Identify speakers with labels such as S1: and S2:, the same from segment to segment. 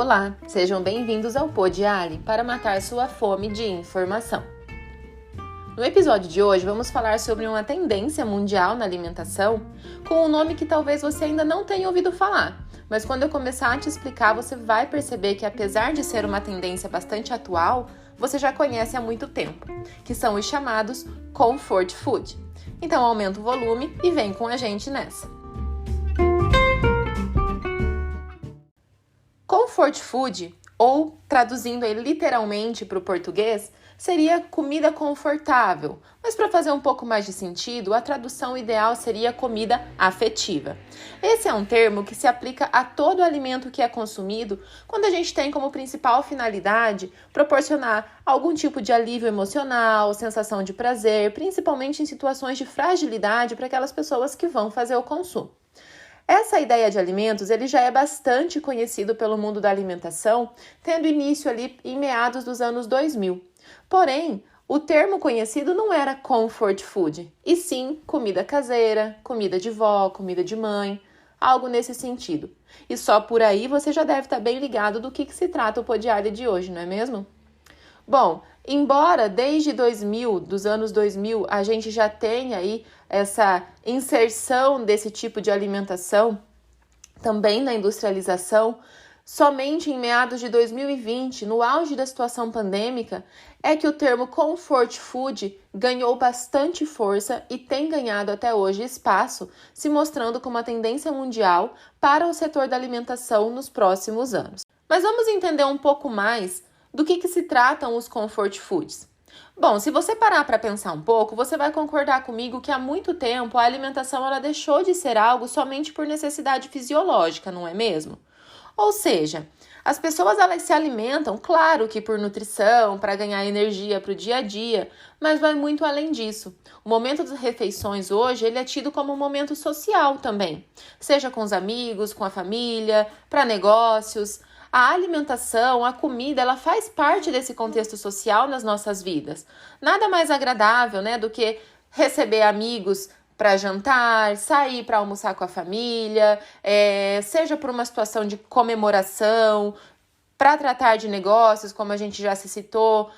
S1: Olá, sejam bem-vindos ao Pod Ali para matar sua fome de informação. No episódio de hoje vamos falar sobre uma tendência mundial na alimentação com um nome que talvez você ainda não tenha ouvido falar, mas quando eu começar a te explicar você vai perceber que apesar de ser uma tendência bastante atual, você já conhece há muito tempo, que são os chamados Comfort Food. Então aumenta o volume e vem com a gente nessa. Comfort Food, ou traduzindo aí literalmente para o português, seria comida confortável, mas para fazer um pouco mais de sentido, a tradução ideal seria comida afetiva. Esse é um termo que se aplica a todo alimento que é consumido quando a gente tem como principal finalidade proporcionar algum tipo de alívio emocional, sensação de prazer, principalmente em situações de fragilidade para aquelas pessoas que vão fazer o consumo. Essa ideia de alimentos ele já é bastante conhecido pelo mundo da alimentação, tendo início ali em meados dos anos 2000. Porém, o termo conhecido não era comfort food, e sim comida caseira, comida de vó, comida de mãe, algo nesse sentido. E só por aí você já deve estar bem ligado do que se trata o Pod Ali de hoje, não é mesmo? Bom, embora desde dos anos 2000, a gente já tenha aí essa inserção desse tipo de alimentação, também na industrialização, somente em meados de 2020, no auge da situação pandêmica, é que o termo comfort food ganhou bastante força e tem ganhado até hoje espaço, se mostrando como uma tendência mundial para o setor da alimentação nos próximos anos. Mas vamos entender um pouco mais do que se tratam os comfort foods. Bom, se você parar para pensar um pouco, você vai concordar comigo que há muito tempo a alimentação ela deixou de ser algo somente por necessidade fisiológica, não é mesmo? Ou seja, as pessoas elas se alimentam, claro que por nutrição, para ganhar energia para o dia a dia, mas vai muito além disso. O momento das refeições hoje ele é tido como um momento social também, seja com os amigos, com a família, para negócios. A alimentação, a comida, ela faz parte desse contexto social nas nossas vidas. Nada mais agradável, do que receber amigos para jantar, sair para almoçar com a família, seja por uma situação de comemoração, para tratar de negócios, como a gente já se citou,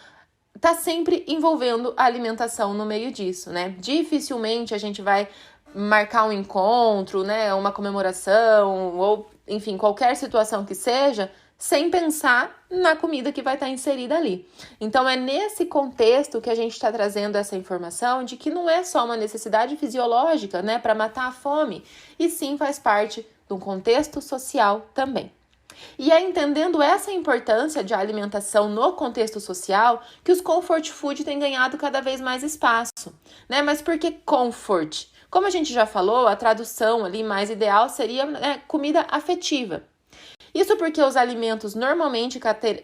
S1: tá sempre envolvendo a alimentação no meio disso, Dificilmente a gente vai marcar um encontro, uma comemoração, ou enfim, qualquer situação que seja, sem pensar na comida que vai estar inserida ali. Então, é nesse contexto que a gente está trazendo essa informação de que não é só uma necessidade fisiológica, para matar a fome, e sim faz parte de um contexto social também. E é entendendo essa importância de alimentação no contexto social que os comfort food têm ganhado cada vez mais espaço, Mas por que comfort? Como a gente já falou, a tradução ali mais ideal seria comida afetiva. Isso porque os alimentos normalmente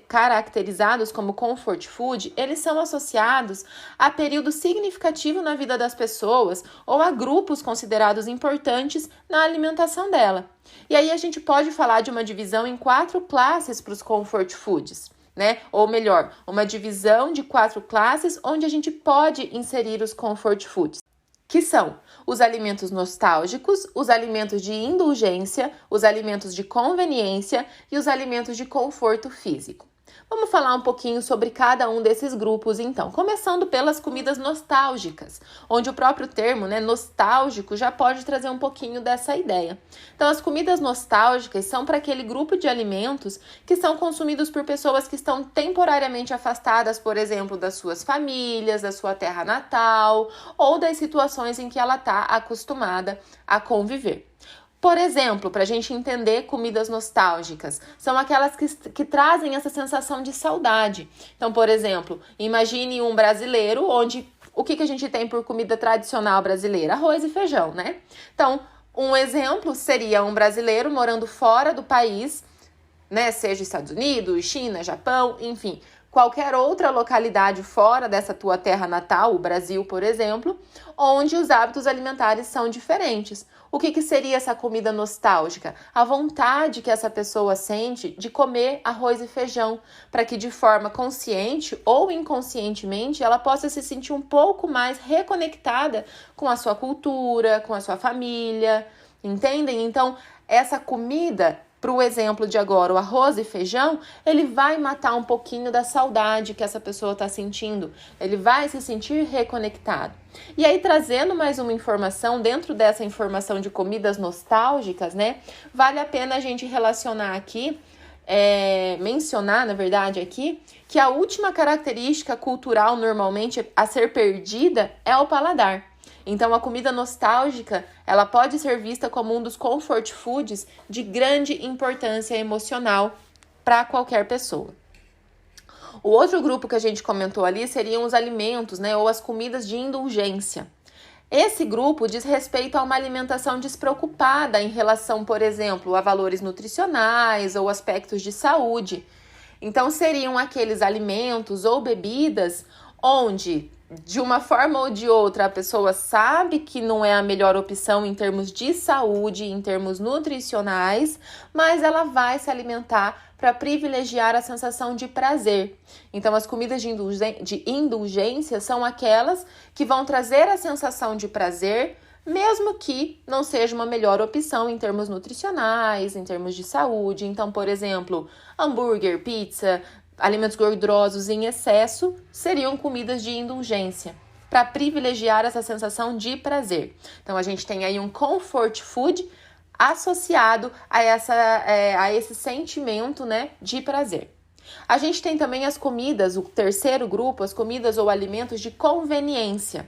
S1: caracterizados como comfort food, eles são associados a período significativo na vida das pessoas ou a grupos considerados importantes na alimentação dela. E aí a gente pode falar de uma divisão em 4 classes para os comfort foods, Ou melhor, uma divisão de 4 classes onde a gente pode inserir os comfort foods, que são os alimentos nostálgicos, os alimentos de indulgência, os alimentos de conveniência e os alimentos de conforto físico. Vamos falar um pouquinho sobre cada um desses grupos, então, começando pelas comidas nostálgicas, onde o próprio termo, nostálgico, já pode trazer um pouquinho dessa ideia. Então, as comidas nostálgicas são para aquele grupo de alimentos que são consumidos por pessoas que estão temporariamente afastadas, por exemplo, das suas famílias, da sua terra natal, ou das situações em que ela está acostumada a conviver. Por exemplo, para a gente entender comidas nostálgicas, são aquelas que trazem essa sensação de saudade. Então, por exemplo, imagine um brasileiro onde o que a gente tem por comida tradicional brasileira? Arroz e feijão, Então, um exemplo seria um brasileiro morando fora do país, Seja Estados Unidos, China, Japão, enfim, qualquer outra localidade fora dessa tua terra natal, o Brasil, por exemplo, onde os hábitos alimentares são diferentes. O que seria essa comida nostálgica? A vontade que essa pessoa sente de comer arroz e feijão, para que de forma consciente ou inconscientemente ela possa se sentir um pouco mais reconectada com a sua cultura, com a sua família, entendem? Então, essa comida para o exemplo de agora, o arroz e feijão, ele vai matar um pouquinho da saudade que essa pessoa está sentindo. Ele vai se sentir reconectado. E aí, trazendo mais uma informação, dentro dessa informação de comidas nostálgicas, né? Vale a pena a gente relacionar aqui, mencionar, na verdade, aqui, que a última característica cultural normalmente a ser perdida é o paladar. Então, a comida nostálgica, ela pode ser vista como um dos comfort foods de grande importância emocional para qualquer pessoa. O outro grupo que a gente comentou ali seriam os alimentos, né, ou as comidas de indulgência. Esse grupo diz respeito a uma alimentação despreocupada em relação, por exemplo, a valores nutricionais ou aspectos de saúde. Então, seriam aqueles alimentos ou bebidas onde, de uma forma ou de outra, a pessoa sabe que não é a melhor opção em termos de saúde, em termos nutricionais, mas ela vai se alimentar para privilegiar a sensação de prazer. Então, as comidas de indulgência são aquelas que vão trazer a sensação de prazer, mesmo que não seja uma melhor opção em termos nutricionais, em termos de saúde. Então, por exemplo, hambúrguer, pizza, alimentos gordurosos em excesso seriam comidas de indulgência, para privilegiar essa sensação de prazer. Então, a gente tem aí um comfort food associado a esse sentimento, né, de prazer. A gente tem também as comidas, o terceiro grupo, as comidas ou alimentos de conveniência.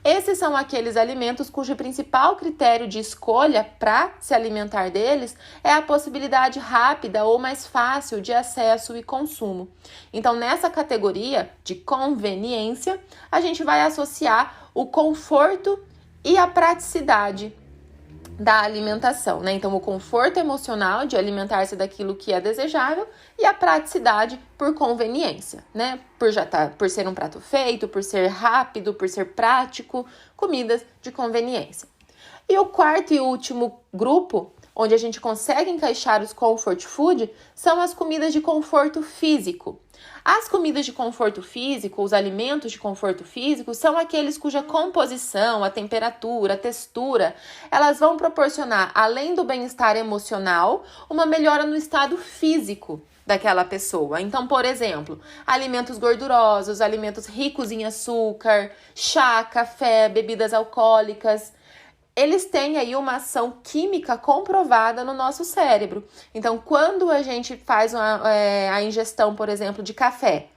S1: Esses são aqueles alimentos cujo principal critério de escolha para se alimentar deles é a possibilidade rápida ou mais fácil de acesso e consumo. Então, nessa categoria de conveniência, a gente vai associar o conforto e a praticidade da alimentação, né? Então, o conforto emocional de alimentar-se daquilo que é desejável e a praticidade por conveniência, né? Por ser um prato feito, por ser rápido, por ser prático, comidas de conveniência. E o quarto e último grupo, onde a gente consegue encaixar os comfort food, são as comidas de conforto físico. As comidas de conforto físico, os alimentos de conforto físico, são aqueles cuja composição, a temperatura, a textura, elas vão proporcionar, além do bem-estar emocional, uma melhora no estado físico daquela pessoa. Então, por exemplo, alimentos gordurosos, alimentos ricos em açúcar, chá, café, bebidas alcoólicas, eles têm aí uma ação química comprovada no nosso cérebro. Então, quando a gente faz a ingestão, por exemplo, de café,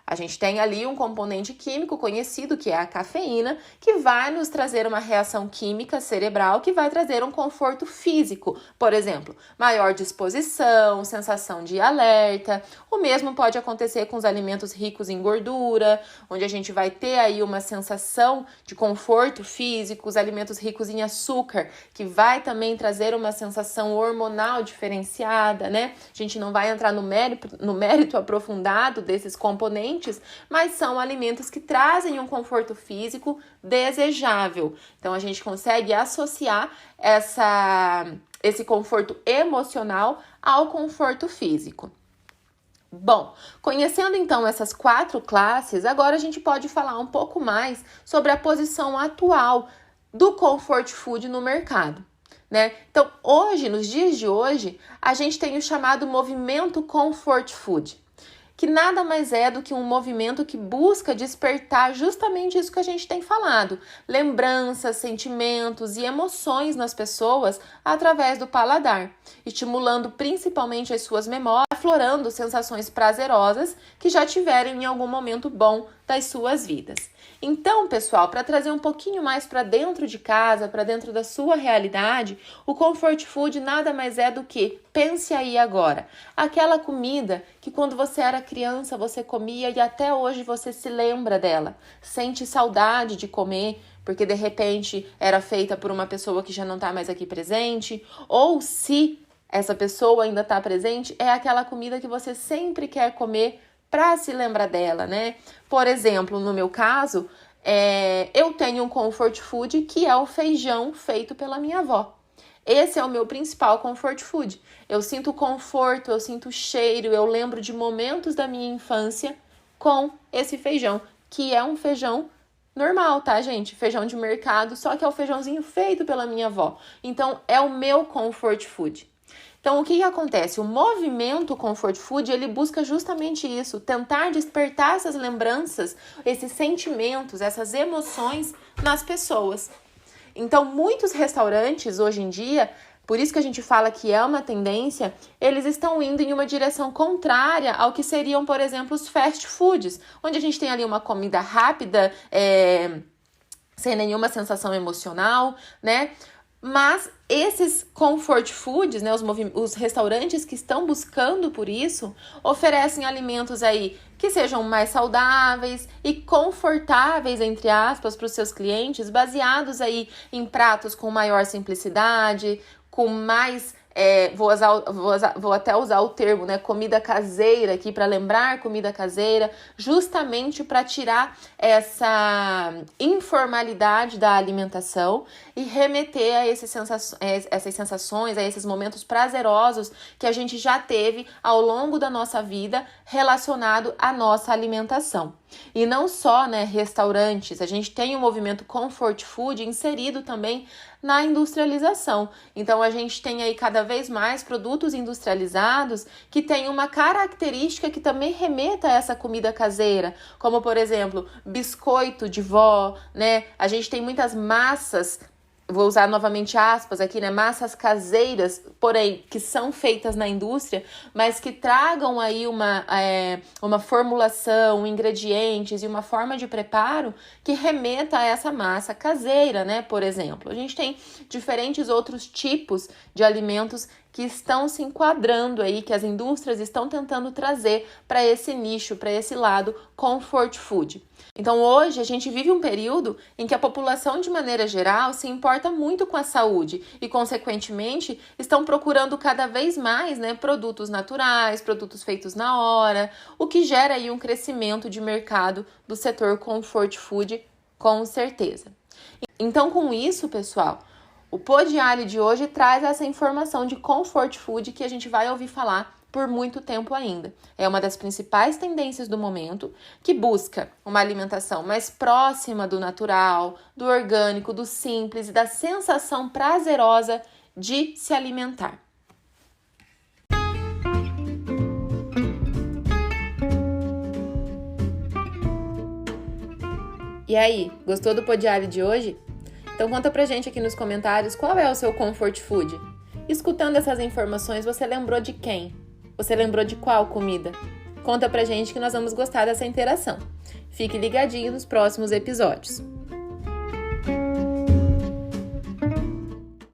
S1: a gente tem ali um componente químico conhecido, que é a cafeína, que vai nos trazer uma reação química cerebral que vai trazer um conforto físico. Por exemplo, maior disposição, sensação de alerta. O mesmo pode acontecer com os alimentos ricos em gordura, onde a gente vai ter aí uma sensação de conforto físico. Os alimentos ricos em açúcar, que vai também trazer uma sensação hormonal diferenciada, né? A gente não vai entrar no mérito aprofundado desses componentes, mas são alimentos que trazem um conforto físico desejável. Então, a gente consegue associar esse conforto emocional ao conforto físico. Bom, conhecendo então essas 4 classes, agora a gente pode falar um pouco mais sobre a posição atual do comfort food no mercado, né? Então, hoje, nos dias de hoje, a gente tem o chamado movimento comfort food, que nada mais é do que um movimento que busca despertar justamente isso que a gente tem falado, lembranças, sentimentos e emoções nas pessoas através do paladar, estimulando principalmente as suas memórias, aflorando sensações prazerosas que já tiveram em algum momento bom das suas vidas. Então, pessoal, para trazer um pouquinho mais para dentro de casa, para dentro da sua realidade, o comfort food nada mais é do que, pense aí agora, aquela comida que quando você era criança você comia e até hoje você se lembra dela, sente saudade de comer, porque de repente era feita por uma pessoa que já não está mais aqui presente, ou se essa pessoa ainda está presente, é aquela comida que você sempre quer comer para se lembrar dela, né? Por exemplo, no meu caso, eu tenho um comfort food que é o feijão feito pela minha avó. Esse é o meu principal comfort food. Eu sinto conforto, eu sinto cheiro, eu lembro de momentos da minha infância com esse feijão, que é um feijão normal, tá, gente? Feijão de mercado, só que é o feijãozinho feito pela minha avó. Então, é o meu comfort food. Então, o que acontece? O movimento comfort food, ele busca justamente isso, tentar despertar essas lembranças, esses sentimentos, essas emoções nas pessoas. Então, muitos restaurantes hoje em dia, por isso que a gente fala que é uma tendência, eles estão indo em uma direção contrária ao que seriam, por exemplo, os fast foods, onde a gente tem ali uma comida rápida, sem nenhuma sensação emocional, né? Mas esses comfort foods, né, os restaurantes que estão buscando por isso, oferecem alimentos aí que sejam mais saudáveis e confortáveis, entre aspas, para os seus clientes, baseados aí em pratos com maior simplicidade, com mais... vou até usar o termo, né, comida caseira aqui, para lembrar comida caseira, justamente para tirar essa informalidade da alimentação e remeter a essas sensações, a esses momentos prazerosos que a gente já teve ao longo da nossa vida relacionado à nossa alimentação. E não só, né, restaurantes, a gente tem o movimento comfort food inserido também na industrialização. Então, a gente tem aí cada vez mais produtos industrializados que têm uma característica que também remeta a essa comida caseira, como, por exemplo, biscoito de vó, né? A gente tem muitas massas, vou usar novamente aspas aqui, né? Massas caseiras, porém, que são feitas na indústria, mas que tragam aí uma formulação, ingredientes e uma forma de preparo que remeta a essa massa caseira, né? Por exemplo, a gente tem diferentes outros tipos de alimentos que estão se enquadrando aí, que as indústrias estão tentando trazer para esse nicho, para esse lado comfort food. Então, hoje, a gente vive um período em que a população, de maneira geral, se importa muito com a saúde e, consequentemente, estão procurando cada vez mais, né, produtos naturais, produtos feitos na hora, o que gera aí um crescimento de mercado do setor comfort food, com certeza. Então, com isso, pessoal, o Pô Diário de hoje traz essa informação de comfort food que a gente vai ouvir falar por muito tempo ainda. É uma das principais tendências do momento, que busca uma alimentação mais próxima do natural, do orgânico, do simples e da sensação prazerosa de se alimentar. E aí, gostou do Pô Diário de hoje? Então conta pra gente aqui nos comentários qual é o seu comfort food. Escutando essas informações, você lembrou de quem? Você lembrou de qual comida? Conta pra gente que nós vamos gostar dessa interação. Fique ligadinho nos próximos episódios.